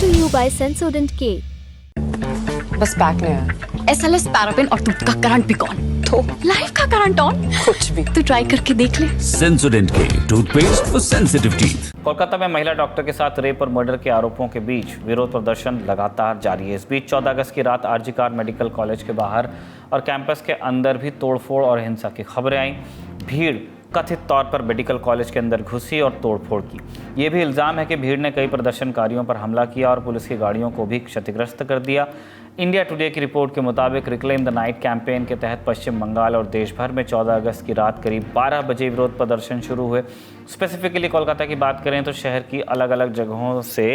to you by Sensodent K. बस pack नहीं है। SLS पैराफिन और दूध का करंट भी कौन? तो लाइफ का करंट ऑन? कुछ भी। तो ट्राई करके देख ले। सेंसोडेंट के toothpaste for sensitive teeth. Kolkata में महिला डॉक्टर के साथ रेप और मर्डर के आरोपों के बीच विरोध प्रदर्शन लगातार जारी है। इस बीच 14 अगस्त की रात आरजी कार मेडिकल कॉलेज के बाहर और कैंपस के अंदर भी तोड़फोड़ और हिंसा की खबरें आईं। भीड़ कथित तौर पर मेडिकल कॉलेज के अंदर घुसी और तोड़फोड़ की। ये भी इल्ज़ाम है कि भीड़ ने कई प्रदर्शनकारियों पर हमला किया और पुलिस की गाड़ियों को भी क्षतिग्रस्त कर दिया। इंडिया टुडे की रिपोर्ट के मुताबिक रिक्लेम द नाइट कैंपेन के तहत पश्चिम बंगाल और देश भर में 14 अगस्त की रात करीब 12 बजे विरोध प्रदर्शन शुरू हुए। स्पेसिफिकली कोलकाता की बात करें तो शहर की अलग अलग जगहों से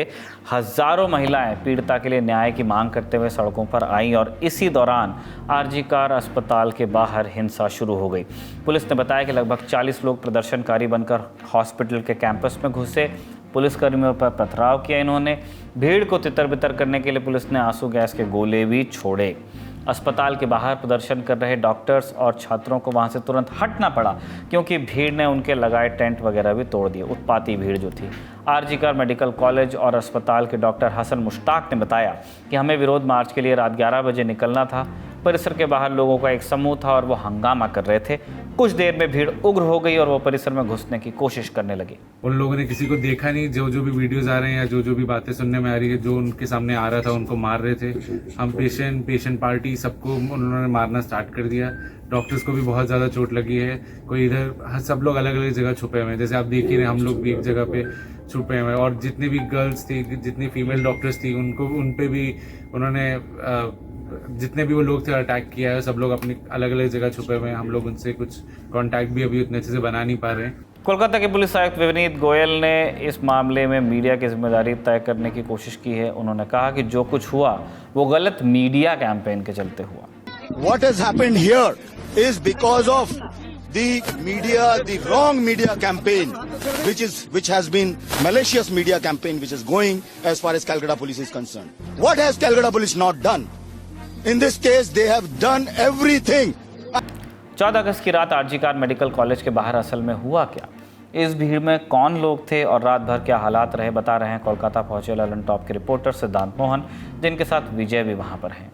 हज़ारों महिलाएं पीड़िता के लिए न्याय की मांग करते हुए सड़कों पर आईं और इसी दौरान आरजी कार अस्पताल के बाहर हिंसा शुरू हो गई। पुलिस ने बताया कि लगभग 40 लोग प्रदर्शनकारी बनकर हॉस्पिटल के कैंपस में घुसे। पुलिसकर्मियों पर पथराव किया। इन्होंने भीड़ को तितर-बितर करने के लिए पुलिस ने आंसू गैस के गोले भी छोड़े। अस्पताल के बाहर प्रदर्शन कर रहे डॉक्टर्स और छात्रों को वहां से तुरंत हटना पड़ा क्योंकि भीड़ ने उनके लगाए टेंट वगैरह भी तोड़ दिए। उत्पाती भीड़ जो थी। आरजी कार मेडिकल कॉलेज और अस्पताल के डॉक्टर हसन मुश्ताक ने बताया कि हमें विरोध मार्च के लिए रात 11 बजे निकलना था। परिसर के बाहर लोगों का एक समूह था और वो हंगामा कर रहे थे। कुछ देर में भीड़ उग्र हो गई और वो परिसर में घुसने की कोशिश करने लगे। उन लोगों ने किसी को देखा नहीं। जो भी वीडियोस आ रहे हैं या जो भी बातें सुनने में आ रही है, जो उनके सामने आ रहा था उनको मार रहे थे। हम पेशेंट पार्टी सबको उन्होंने मारना स्टार्ट कर दिया। डॉक्टर्स को भी बहुत ज़्यादा चोट लगी है। कोई इधर, सब लोग अलग अलग जगह छुपे हुए हैं। जैसे आप देख ही रहे, हम लोग भी एक जगह पे छुपे हुए हैं। और जितनी भी गर्ल्स थी, जितनी फीमेल डॉक्टर्स थी, उन पे भी उन्होंने जितने भी वो लोग थे अटैक किया है। सब लोग अपनी अलग अलग जगह छुपे हुए हैं। हम लोग उनसे कुछ कांटेक्ट भी अभी उतने अच्छे से बना नहीं पा रहे हैं। कोलकाता के पुलिस आयुक्त विनीत गोयल ने इस मामले में मीडिया की जिम्मेदारी तय करने की कोशिश की है। उन्होंने कहा कि जो कुछ हुआ वो गलत मीडिया कैंपेन के चलते हुआ। What has happened here is because of the media, the wrong media campaign, which has been malicious media campaign, which is going as far as Calcutta Police is concerned. What has Calcutta Police not done? In this case, they have done everything. 14 अगस्त की रात RG car medical college के बाहर असल में हुआ क्या, इस भीड़ में कौन लोग थे और रात भर क्या हालात रहे, बता रहे हैं कोलकाता पहुंचे ललन टॉप के रिपोर्टर सिद्धांत मोहन, जिनके साथ विजय भी वहां पर हैं।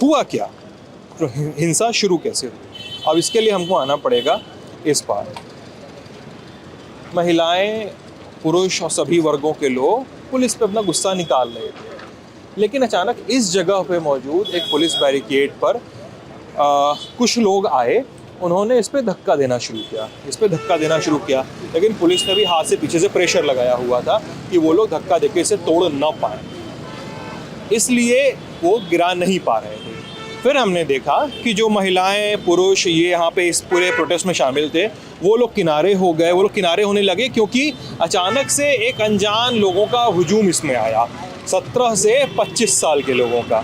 हुआ क्या, हिंसा शुरू कैसे हुई, अब इसके लिए हमको आना पड़ेगा इस पार। महिलाएं, पुरुष और सभी वर्गों के लोग पुलिस पे अपना गुस्सा निकाल रहे थे, लेकिन अचानक इस जगह पे मौजूद एक पुलिस बैरिकेड पर कुछ लोग आए। उन्होंने इस पे धक्का देना शुरू किया, लेकिन पुलिस ने भी हाथ से पीछे से प्रेशर लगाया हुआ था कि वो लोग धक्का देके इसे तोड़ ना पाए, इसलिए वो गिरा नहीं पा रहे थे। फिर हमने देखा कि जो महिलाएं, पुरुष ये यहाँ पे इस पूरे प्रोटेस्ट में शामिल थे, वो लोग किनारे हो गए। वो लोग किनारे होने लगे क्योंकि अचानक से एक अनजान लोगों का हुजूम इसमें आया। 17 से 25 साल के लोगों का,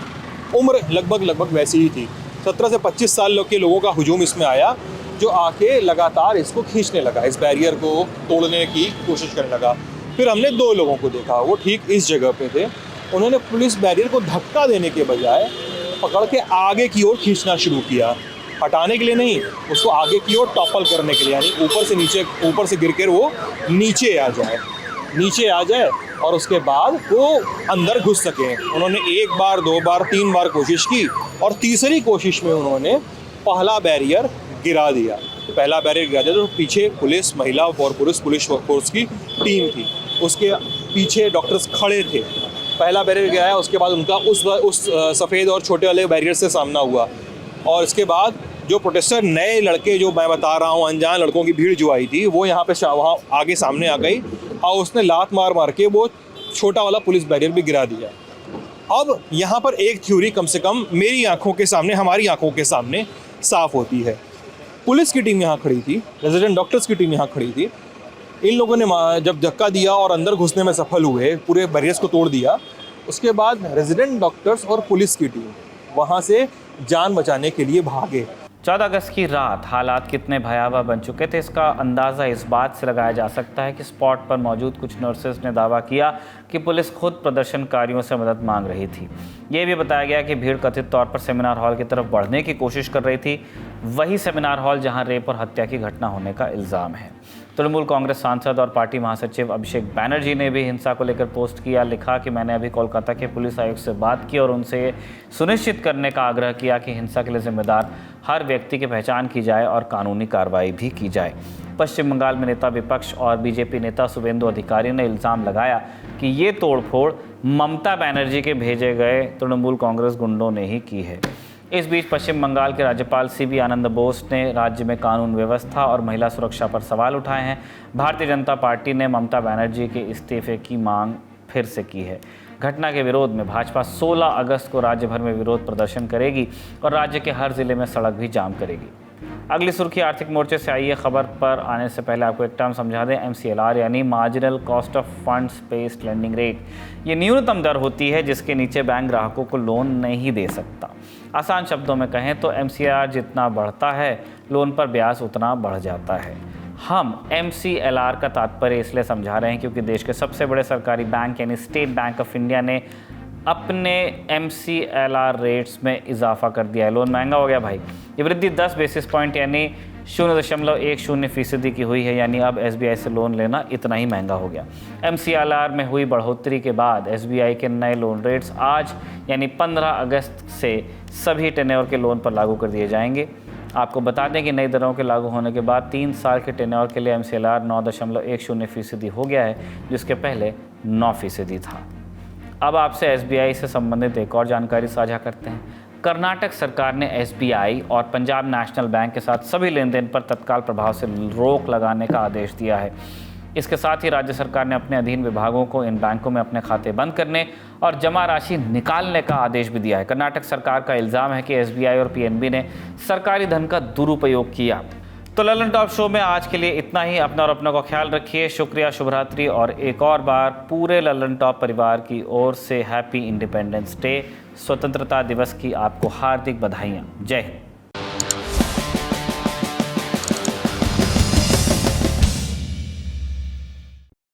उम्र लगभग वैसी ही थी। 17 से 25 साल के लोगों का हुजूम इसमें आया, जो आके लगातार इसको खींचने लगा, इस बैरियर को तोड़ने की कोशिश करने लगा। फिर हमने 2 लोगों को देखा, वो ठीक इस जगह पे थे। उन्होंने पुलिस बैरियर को धक्का देने के बजाय पकड़ के आगे की ओर खींचना शुरू किया, हटाने के लिए नहीं, उसको आगे की ओर टॉपल करने के लिए, यानी ऊपर से गिरकर वो नीचे आ जाए और उसके बाद वो अंदर घुस सके। उन्होंने 1 बार, 2 बार, 3 बार कोशिश की और तीसरी कोशिश में उन्होंने पहला बैरियर गिरा दिया। पहला बैरियर गिरा दिया तो पीछे पुलिस, महिला और पुलिस फोर्स की टीम थी, उसके पीछे डॉक्टर्स खड़े थे। पहला बैरियर गिराया, उसके बाद उनका उस सफ़ेद और छोटे वाले बैरियर से सामना हुआ। और इसके बाद जो प्रोटेस्टर, नए लड़के, जो मैं बता रहा हूँ, अनजान लड़कों की भीड़ जो आई थी, वो यहाँ पे वहाँ आगे सामने आ गई और उसने लात मार के वो छोटा वाला पुलिस बैरियर भी गिरा दिया। अब यहाँ पर एक थ्योरी कम से कम मेरी आंखों के सामने, हमारी आंखों के सामने साफ होती है। पुलिस की टीम यहाँ खड़ी थी, रेजिडेंट डॉक्टर्स की टीम यहाँ खड़ी थी। इन लोगों ने जब धक्का दिया और अंदर घुसने में सफल हुए, पूरे बैरियर्स को तोड़ दिया, उसके बाद रेजिडेंट डॉक्टर्स और पुलिस की टीम वहाँ से जान बचाने के लिए भागे। 14 अगस्त की रात हालात कितने भयावह बन चुके थे, इसका अंदाज़ा इस बात से लगाया जा सकता है कि स्पॉट पर मौजूद कुछ नर्सेज ने दावा किया कि पुलिस खुद प्रदर्शनकारियों से मदद मांग रही थी। ये भी बताया गया कि भीड़ कथित तौर पर सेमिनार हॉल की तरफ बढ़ने की कोशिश कर रही थी, वही सेमिनार हॉल जहां रेप और हत्या की घटना होने का इल्ज़ाम है। तृणमूल कांग्रेस सांसद और पार्टी महासचिव अभिषेक बैनर्जी ने भी हिंसा को लेकर पोस्ट किया। लिखा कि मैंने अभी कोलकाता के पुलिस आयुक्त से बात की और उनसे ये सुनिश्चित करने का आग्रह किया कि हिंसा के लिए जिम्मेदार हर व्यक्ति की पहचान की जाए और कानूनी कार्रवाई भी की जाए। पश्चिम बंगाल में नेता विपक्ष और बीजेपी नेता शुभेंदु अधिकारी ने इल्ज़ाम लगाया कि ये तोड़फोड़ ममता बनर्जी के भेजे गए तृणमूल कांग्रेस गुंडों ने ही की है। इस बीच पश्चिम बंगाल के राज्यपाल CB आनंद बोस ने राज्य में कानून व्यवस्था और महिला सुरक्षा पर सवाल उठाए हैं। भारतीय जनता पार्टी ने ममता बनर्जी के इस्तीफे की मांग फिर से की है। घटना के विरोध में भाजपा 16 अगस्त को राज्य भर में विरोध प्रदर्शन करेगी और राज्य के हर जिले में सड़क भी जाम करेगी। अगली सुर्खी आर्थिक मोर्चे से आई है। खबर पर आने से पहले आपको एक टर्म समझा दें। MCLR यानी marginal cost of funds based lending rate, ये न्यूनतम दर होती है जिसके नीचे बैंक ग्राहकों को लोन नहीं दे सकता। आसान शब्दों में कहें तो MCLR जितना बढ़ता है लोन पर ब्याज उतना बढ़ जाता है। हम MCLR का तात्पर्य इसलिए समझा रहे हैं क्योंकि देश के सबसे बड़े सरकारी बैंक यानी स्टेट बैंक ऑफ इंडिया ने अपने MCLR रेट्स में इजाफा कर दिया है। लोन महंगा हो गया भाई। ये वृद्धि 10 बेसिस पॉइंट यानी 0.10% की हुई है, यानी अब SBI से लोन लेना इतना ही महंगा हो गया। MCLR में हुई बढ़ोतरी के बाद SBI के नए लोन रेट्स आज यानी 15 अगस्त से सभी टेन्योर के लोन पर लागू कर दिए जाएंगे। आपको बता दें कि नई दरों के लागू होने के बाद 3 साल के टेन्योर के लिए MCLR 9.10% हो गया है, जिसके पहले 9% था। अब आपसे SBI से संबंधित एक और जानकारी साझा करते हैं। कर्नाटक सरकार ने SBI और पंजाब नेशनल बैंक के साथ सभी लेन देन पर तत्काल प्रभाव से रोक लगाने का आदेश दिया है। इसके साथ ही राज्य सरकार ने अपने अधीन विभागों को इन बैंकों में अपने खाते बंद करने और जमा राशि निकालने का आदेश भी दिया है। कर्नाटक सरकार का इल्ज़ाम है कि SBI और PNB ने सरकारी धन का दुरुपयोग किया। तो ललन टॉप शो में आज के लिए इतना ही। अपना और अपनों का ख्याल रखिए। शुक्रिया, शुभरात्रि और एक और बार पूरे ललन टॉप परिवार की ओर से हैप्पी इंडिपेंडेंस डे, स्वतंत्रता दिवस की आपको हार्दिक बधाइयाँ। जय हिंद।